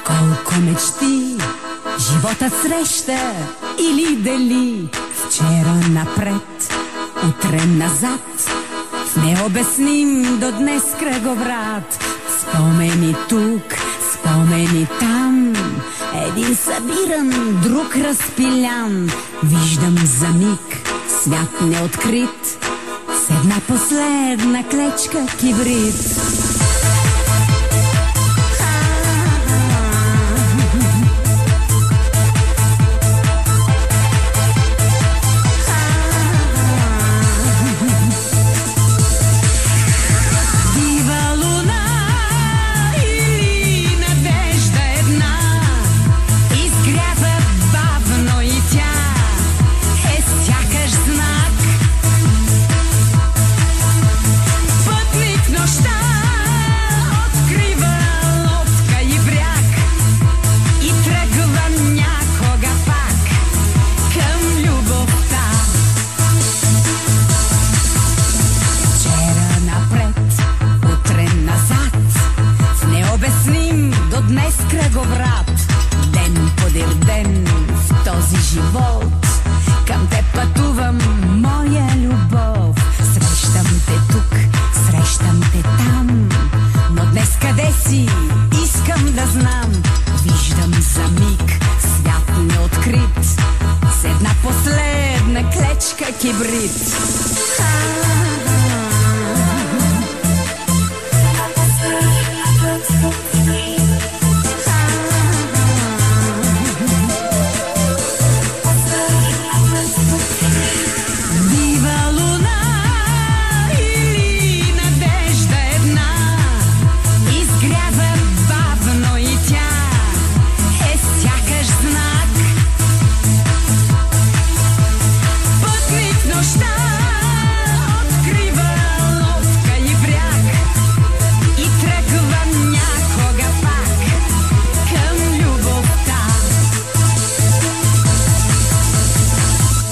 Колко мечти живота среща или дели. Вчера напред, утре назад, в необясним до днес кръговрат. Спомени тук, спомени там, един събиран, друг разпилян. Виждам за миг свят неоткрит, с една последна клечка кибрид. Днес кръговрат, ден подир ден в този живот, към те пътувам, моя любов. Срещам те тук, срещам те там, но днес къде си, искам да знам. Виждам за миг свят неоткрит, с една последна клечка кибрид.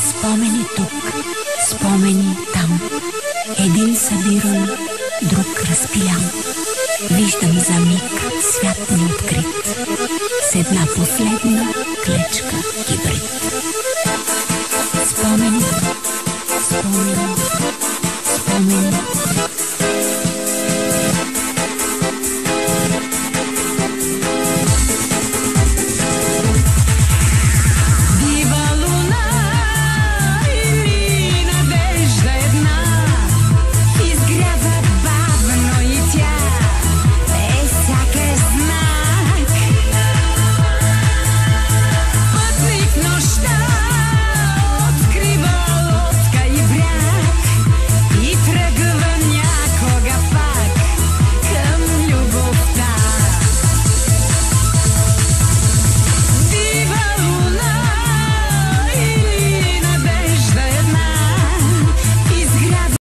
Спомени тук, спомени там, един събиран, друг разпилян. Виждам за миг свят неоткрит, с една последна